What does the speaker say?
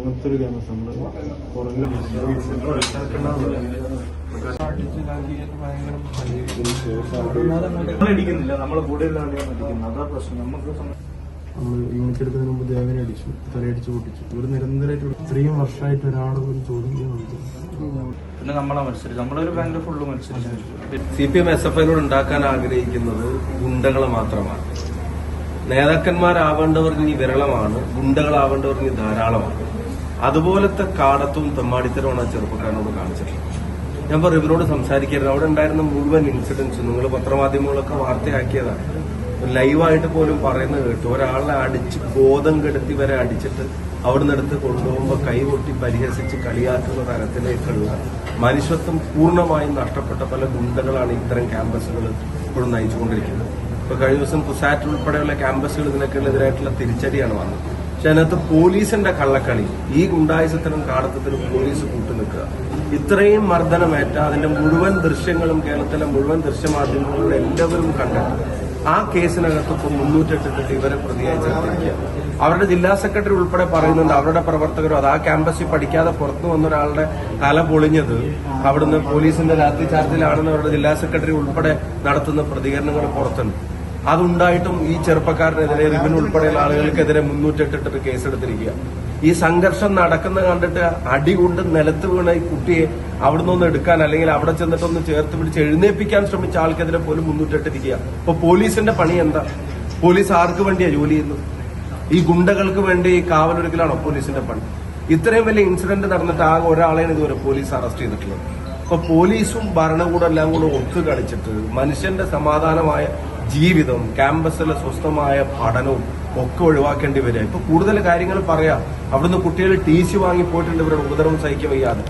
അങ്ങനത്തെ ഒരു ക്യാമ്പസ് നമ്മള് അടിക്കുന്നില്ല, നമ്മളെ കൂടെ അടിക്കുന്നത്. അതാ പ്രശ്നം. നമുക്ക് നമ്മൾ യൂണിറ്റ് എടുക്കുന്നതിന് മുമ്പ് ദേവനെ അടിച്ചു, തലയടിച്ച് പൊട്ടിച്ചു. ഇവർ നിരന്തരമായിട്ട് ഇത്രയും വർഷമായിട്ട് ഒരാളെ പോലും ചോദ്യം ചെയ്യുന്നുണ്ട്. പിന്നെ നമ്മളെ മത്സരിച്ചു, നമ്മളൊരു ബാങ്കിൽ ഫുള്ള് മത്സരിച്ചു. CPM SFIനോട് ഉണ്ടാക്കാൻ ആഗ്രഹിക്കുന്നത് ഗുണ്ടകളെ മാത്രമാണ്. നേതാക്കന്മാരാവേണ്ടവർ ഇനി വിരളമാണ്, ഗുണ്ടകളാവേണ്ടവർ ഇനി ധാരാളമാണ്. അതുപോലത്തെ കാടത്തും തെമ്മാടിത്തരമാണ് ആ ചെറുപ്പക്കാരനോട് കാണിച്ചിട്ടുള്ളത്. ഞാൻ പറഞ്ഞു, ഇവരോട് സംസാരിക്കരുത്. അവിടെ ഉണ്ടായിരുന്ന മുഴുവൻ ഇൻസിഡൻസും നിങ്ങൾ പത്രമാധ്യമങ്ങളൊക്കെ വാർത്തയാക്കിയതാണ്. ലൈവായിട്ട് പോലും പറയുന്നത് കേട്ടു. ഒരാളെ അടിച്ച് ബോധം കെടുത്തി വരെ അടിച്ചിട്ട് അവിടുന്ന് എടുത്ത് കൊണ്ടുപോകുമ്പോൾ കൈകൊട്ടി പരിഹസിച്ച് കളിയാക്കുന്ന തരത്തിലേക്കുള്ള മനുഷ്യത്വം പൂർണ്ണമായും നഷ്ടപ്പെട്ട പല ഗുണ്ടകളാണ് ഇത്തരം ക്യാമ്പസുകൾ ഇപ്പോഴും നയിച്ചുകൊണ്ടിരിക്കുന്നത്. ഇപ്പൊ കഴിഞ്ഞ ദിവസം കുസാറ്റ് ഉൾപ്പെടെയുള്ള ക്യാമ്പസുകൾ ഇതിനൊക്കെതിരായിട്ടുള്ള തിരിച്ചടിയാണ് വന്നത്. പക്ഷെ അതിനകത്ത് പോലീസിന്റെ കള്ളക്കളി, ഈ ഗുണ്ടായുസത്തിനും കാടത്തത്തിനും പോലീസ് കൂട്ടുനിൽക്കുക. ഇത്രയും മർദ്ദനമേറ്റ അതിന്റെ മുഴുവൻ ദൃശ്യങ്ങളും കേരളത്തിലെ മുഴുവൻ ദൃശ്യമാധ്യമങ്ങളിലൂടെ എല്ലാവരും കണ്ടിട്ട് ആ കേസിനകത്ത് ഇപ്പോൾ 308 ഇവരെ പ്രതിയായി ചേർത്തിരിക്കുക. അവരുടെ ജില്ലാ സെക്രട്ടറി ഉൾപ്പെടെ പറയുന്നുണ്ട് അവരുടെ പ്രവർത്തകരും അത് ആ ക്യാമ്പസിൽ പഠിക്കാതെ പുറത്തു വന്ന ഒരാളുടെ തല പൊളിഞ്ഞത് അവിടുന്ന് പോലീസിന്റെ രാത്രി ചാർജിലാണെന്ന് അവരുടെ ജില്ലാ സെക്രട്ടറി ഉൾപ്പെടെ നടത്തുന്ന പ്രതികരണങ്ങൾ പുറത്തുണ്ട്. അതുണ്ടായിട്ടും ഈ ചെറുപ്പക്കാരനെതിരെ റിബിൻ ഉൾപ്പെടെയുള്ള ആളുകൾക്കെതിരെ 308 കേസെടുത്തിരിക്കുക. ഈ സംഘർഷം നടക്കുന്ന കണ്ടിട്ട് അടികൊണ്ട് നിലത്ത് വീണ ഈ കുട്ടിയെ അവിടെ നിന്ന് എടുക്കാൻ അല്ലെങ്കിൽ അവിടെ ചെന്നിട്ടൊന്ന് ചേർത്ത് പിടിച്ച് എഴുന്നേൽപ്പിക്കാൻ ശ്രമിച്ച ആൾക്കെതിരെ പോലും 308 അപ്പൊ പോലീസിന്റെ പണി എന്താ? പോലീസ് ആർക്ക് വേണ്ടിയാ ജോലി ചെയ്യുന്നത്? ഈ ഗുണ്ടകൾക്ക് വേണ്ടി കാവലൊരുക്കലാണോ പോലീസിന്റെ പണി? ഇത്രയും വലിയ ഇൻസിഡന്റ് നടന്നിട്ട് ആകെ ഒരാളെയാണ് ഇതുവരെ പോലീസ് അറസ്റ്റ് ചെയ്തിട്ടുള്ളത്. അപ്പൊ പോലീസും ഭരണകൂടം എല്ലാം കൂടെ ഒത്തു കളിച്ചിട്ട് മനുഷ്യന്റെ സമാധാനമായ ജീവിതം, ക്യാമ്പസിലെ സ്വസ്ഥമായ പഠനവും ഒക്കെ ഒഴിവാക്കേണ്ടി വരിക. ഇപ്പൊ കൂടുതൽ കാര്യങ്ങൾ പറയാം. അവിടുന്ന് കുട്ടികൾ TC വാങ്ങി പോയിട്ടുണ്ട് ഇവരുടെ ഉപദ്രവം സഹിക്കാൻ വയ്യാതെ.